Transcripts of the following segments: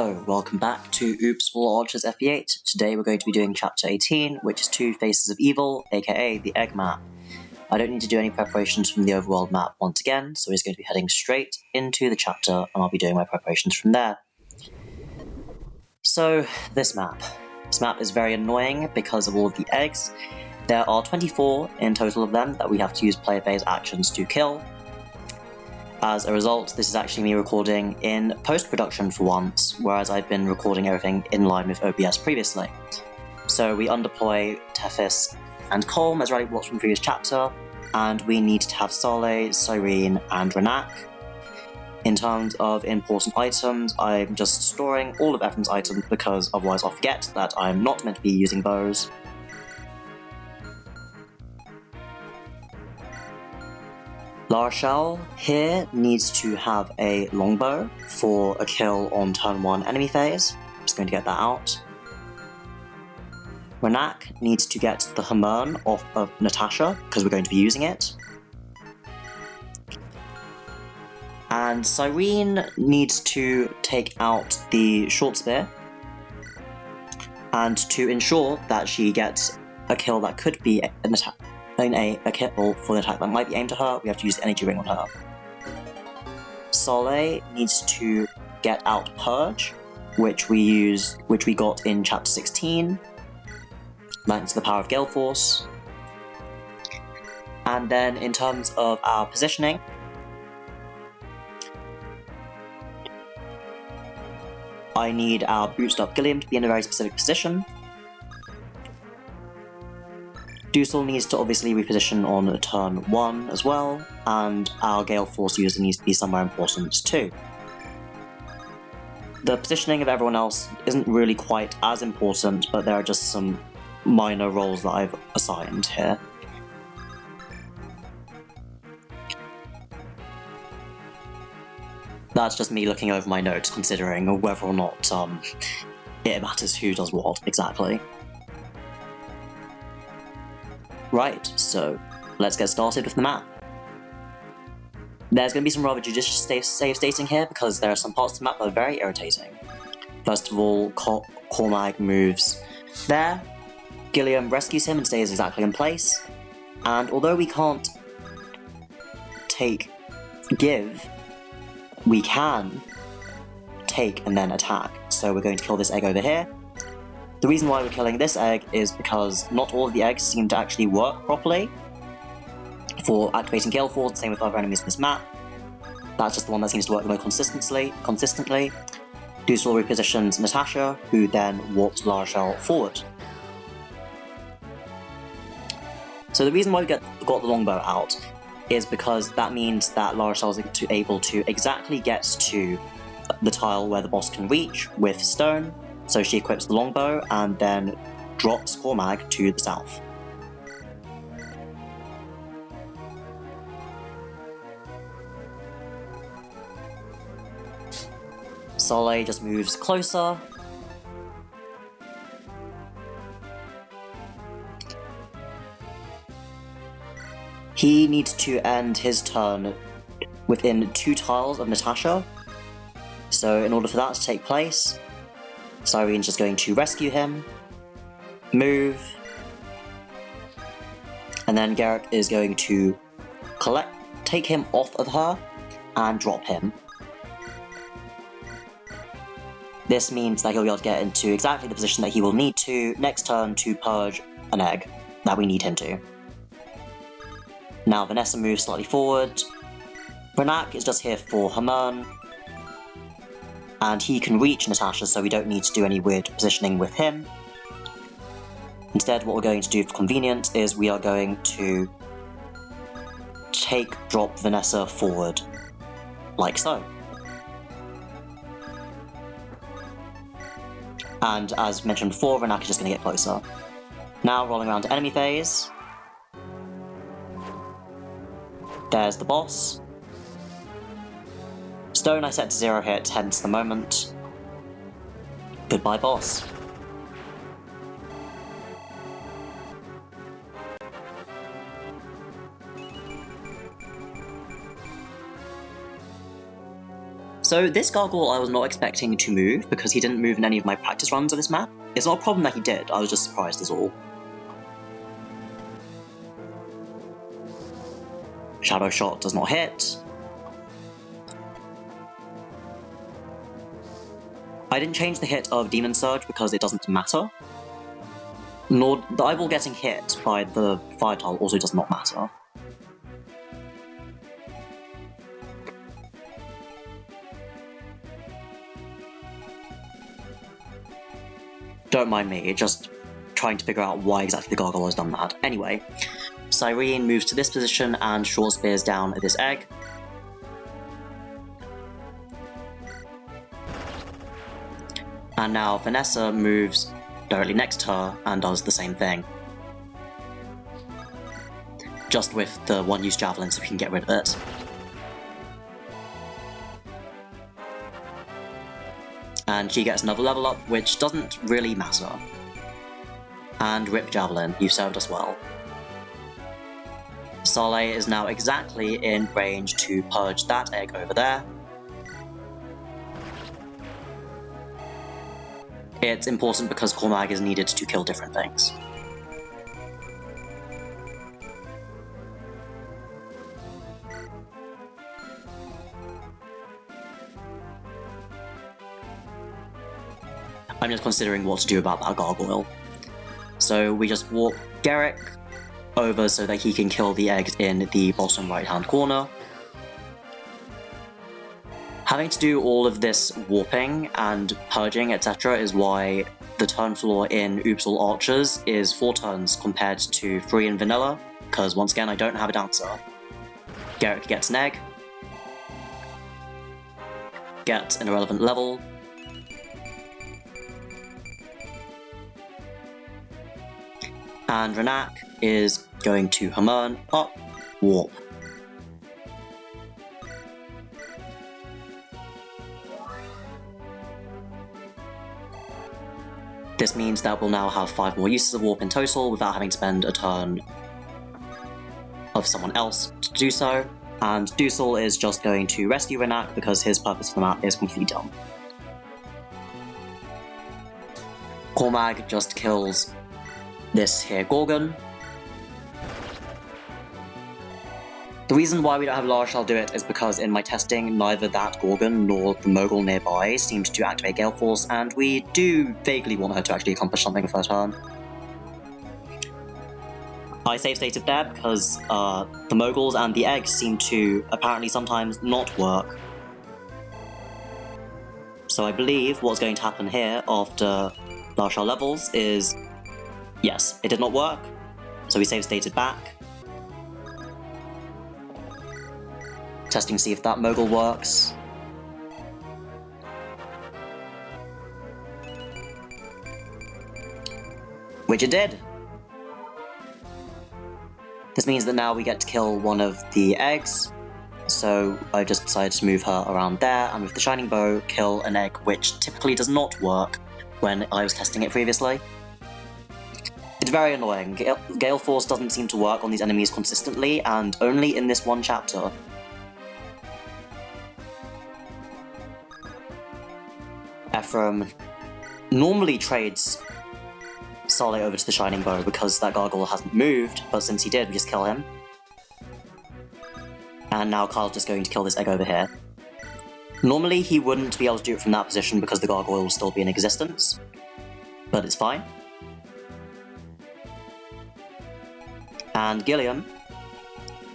Hello, welcome back to Oops All Archers FE8. Today we're going to be doing Chapter 18, which is Two Faces of Evil, aka the Egg Map. I don't need to do any preparations from the overworld map once again, so we're just going to be heading straight into the chapter, and I'll be doing my preparations from there. So, this map. This map is very annoying because of all of the eggs. There are 24 in total of them that we have to use player phase actions to kill. As a result, this is actually me recording in post-production for once, whereas I've been recording everything in line with OBS previously. So we undeploy Tethys and Colm as Rally watched from the previous chapter, and we need to have Saleh, Cyrene, and Renak. In terms of important items, I'm just storing all of EPHRAIM's items because otherwise I'll forget that I'm not meant to be using bows. Larshal here needs to have a longbow for a kill on turn 1 enemy phase. Just going to get that out. Renak needs to get the Hamern off of Natasha because we're going to be using it. And Cyrene needs to take out the short spear. And to ensure that she gets a kill that could be an attack. A kill for an attack that might be aimed at her, we have to use the energy ring on her. Saleh needs to get out Purge, which we got in Chapter 16, thanks to the power of Galeforce. And then in terms of our positioning, I need our boosted up Gilliam to be in a very specific position. Dusel needs to obviously reposition on turn 1 as well, and our Galeforce user needs to be somewhere important too. The positioning of everyone else isn't really quite as important, but there are just some minor roles that I've assigned here. That's just me looking over my notes, considering whether or not it matters who does what exactly. Right, so let's get started with the map. There's going to be some rather judicious save stating here because there are some parts of the map that are very irritating. First of all, Cormag moves there, Gilliam rescues him and stays exactly in place, and although we can't give, we can take and then attack. So we're going to kill this egg over here. The reason why we're killing this egg is because not all of the eggs seem to actually work properly for activating Galeforce, same with other enemies in this map. That's just the one that seems to work the most consistently. Dusel repositions Natasha, who then warps Larshal forward. So the reason why we got the longbow out is because that means that Larshal is able to exactly get to the tile where the boss can reach with stone. So she equips the longbow and then drops Cormag to the south. Saleh just moves closer. He needs to end his turn within 2 tiles of Natasha. So in order for that to take place, Cyrene's just going to rescue him, move, and then Garrick is going to take him off of her and drop him. This means that he'll be able to get into exactly the position that he will need to next turn to purge an egg that we need him to. Now Vanessa moves slightly forward. Renak is just here for Hamern, and he can reach Natasha, so we don't need to do any weird positioning with him. Instead, what we're going to do for convenience is we are going to drop Vanessa forward, like so. And as mentioned before, Renak is just going to get closer. Now, rolling around to enemy phase. There's the boss. Stone I set to 0 hit, hence the moment. Goodbye, boss. So this gargoyle I was not expecting to move because he didn't move in any of my practice runs of this map. It's not a problem that he did, I was just surprised is all. Shadow Shot does not hit. I didn't change the hit of Demon Surge because it doesn't matter. Nor the eyeball getting hit by the fire tile also does not matter. Don't mind me, just trying to figure out why exactly the gargoyle has done that. Anyway, Cyrene moves to this position and short spears down at this egg. And now Vanessa moves directly next to her and does the same thing. Just with the one-use javelin so we can get rid of it. And she gets another level up, which doesn't really matter. And rip javelin, you've served us well. Saleh is now exactly in range to purge that egg over there. It's important because Cormag is needed to kill different things. I'm just considering what to do about that gargoyle. So we just walk Garrick over so that he can kill the eggs in the bottom right hand corner. Having to do all of this warping and purging, etc. is why the turn floor in Oops All Archers is 4 turns compared to 3 in Vanilla, because once again I don't have a dancer. Garrick gets an egg, gets an irrelevant level, and Renak is going to Hermern up, warp. This means that we'll now have 5 more uses of warp in total without having to spend a turn of someone else to do so, and Dusel is just going to rescue Renak because his purpose for the map is completely done. Cormag just kills this here Gorgon. The reason why we don't have Larshal do it is because in my testing, neither that Gorgon nor the Mogul nearby seemed to activate Galeforce, and we do vaguely want her to actually accomplish something with her turn. I save stated there because the Moguls and the eggs seem to apparently sometimes not work. So I believe what's going to happen here after Larshal levels is, yes, it did not work, so we save stated back. Testing to see if that Mogul works. Which it did! This means that now we get to kill one of the eggs, so I just decided to move her around there, and with the Shining Bow, kill an egg which typically does not work when I was testing it previously. It's very annoying. Galeforce doesn't seem to work on these enemies consistently, and only in this one chapter. EPHRAIM normally trades Saleh over to the Shining Bow because that gargoyle hasn't moved, but since he did, we just kill him. And now Kyle's just going to kill this egg over here. Normally he wouldn't be able to do it from that position because the gargoyle will still be in existence, but it's fine. And Gilliam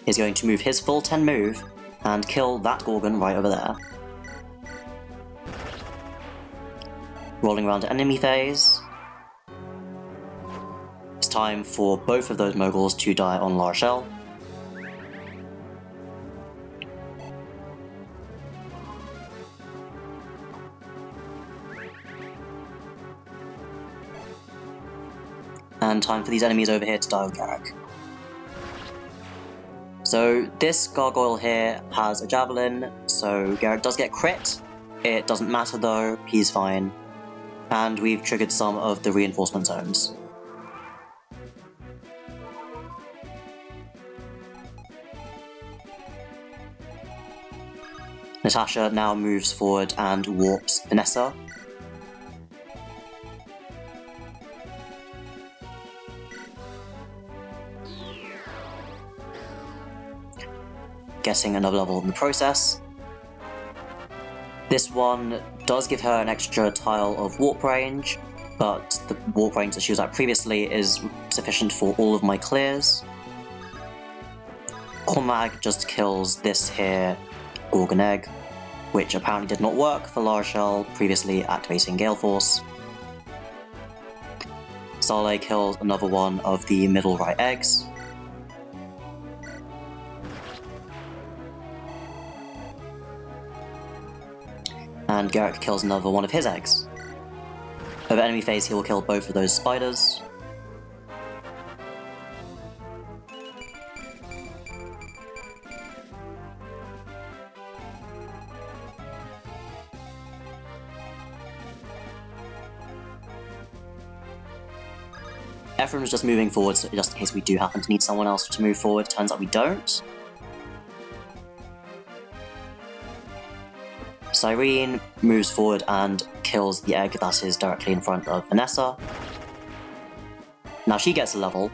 is going to move his full 10 move and kill that Gorgon right over there. Rolling around to enemy phase. It's time for both of those Moguls to die on Larshel. And time for these enemies over here to die on Garrick. So this gargoyle here has a javelin, so Garrick does get crit. It doesn't matter though, he's fine. And we've triggered some of the reinforcement zones. Natasha now moves forward and warps Vanessa. Getting another level in the process. This one does give her an extra tile of warp range, but the warp range that she was at previously is sufficient for all of my clears. Cormag just kills this here Gorgon Egg, which apparently did not work for Lara Shell previously activating Galeforce. Saleh kills another one of the middle right eggs. And Garrick kills another one of his eggs. Over enemy phase he will kill both of those spiders. EPHRAIM is just moving forward, so just in case we do happen to need someone else to move forward. Turns out we don't. Cyrene moves forward and kills the egg that is directly in front of Vanessa. Now she gets a level.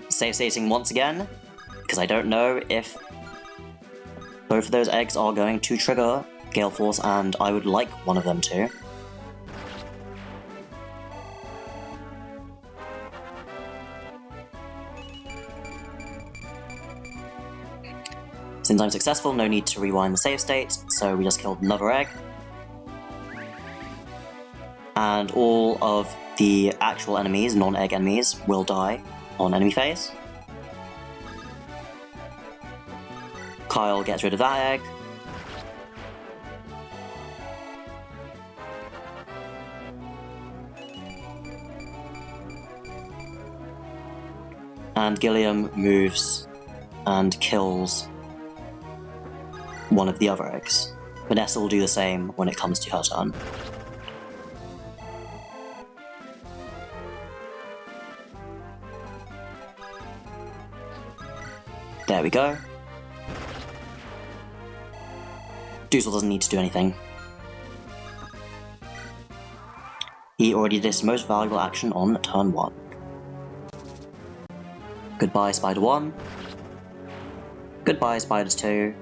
Save stating once again, because I don't know if both of those eggs are going to trigger Galeforce, and I would like one of them to. Since I'm successful, no need to rewind the save state, so we just killed another egg. And all of the actual enemies, non-egg enemies, will die on enemy phase. Kyle gets rid of that egg. And Gilliam moves and kills one of the other eggs. Vanessa will do the same when it comes to her turn. There we go. Doozle doesn't need to do anything. He already did his most valuable action on turn 1. Goodbye, Spider 1. Goodbye, Spiders 2.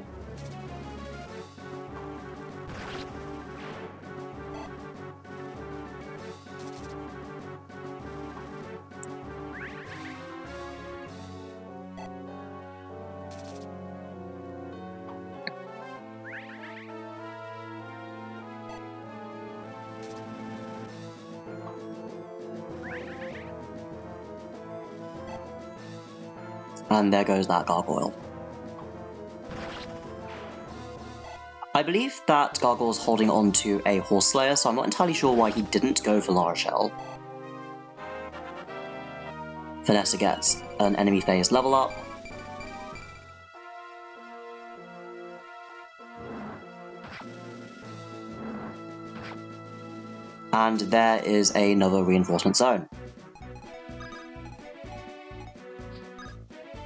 And there goes that gargoyle. I believe that gargoyle's holding on to a horse slayer, so I'm not entirely sure why he didn't go for Lara Shell. Vanessa gets an enemy phase level up. And there is another reinforcement zone.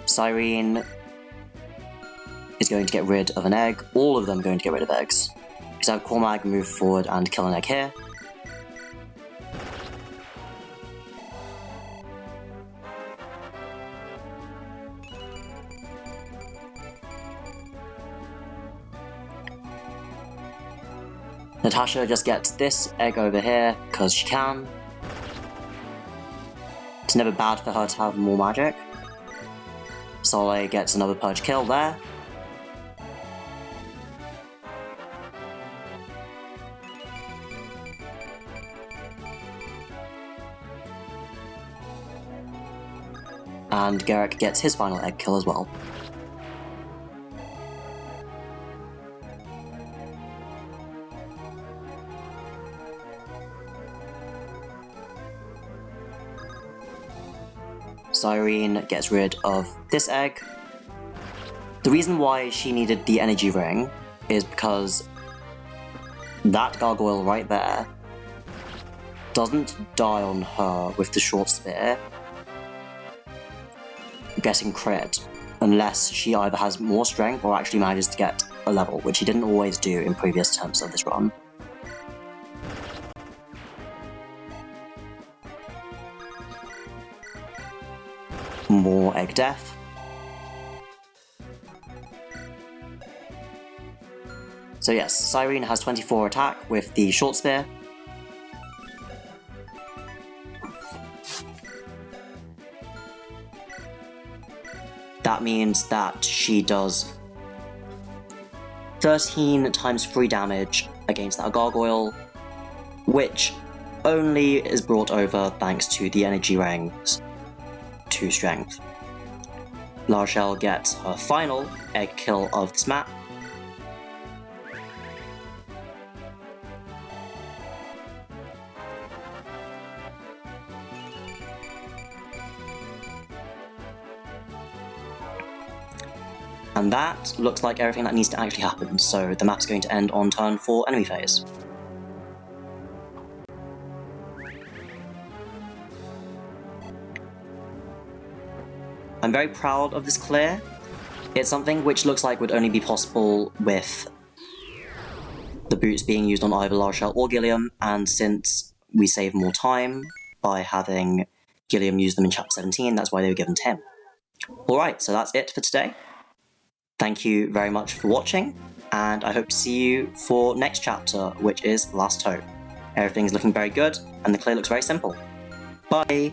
Cyrene is going to get rid of an egg. All of them are going to get rid of eggs. So Cormag move forward and kill an egg here. Natasha just gets this egg over here because she can. It's never bad for her to have more magic. Saleh gets another Purge kill there. And Garrick gets his final egg kill as well. Cyrene gets rid of this egg. The reason why she needed the energy ring is because that gargoyle right there doesn't die on her with the short spear, getting crit, unless she either has more strength or actually manages to get a level, which she didn't always do in previous attempts of this run. More egg death. So yes, Cyrene has 24 attack with the short spear. That means that she does 13 times 3 damage against that gargoyle, which only is brought over thanks to the energy rings to strength. La Rochelle gets her final egg kill of this map. And that looks like everything that needs to actually happen, so the map's going to end on turn 4 enemy phase. I'm very proud of this clear. It's something which looks like would only be possible with the boots being used on either La Rochelle or Gilliam, and since we save more time by having Gilliam use them in Chapter 17, that's why they were given to him. Alright, so that's it for today. Thank you very much for watching, and I hope to see you for next chapter, which is Last Hope. Everything's looking very good, and the clear looks very simple. Bye!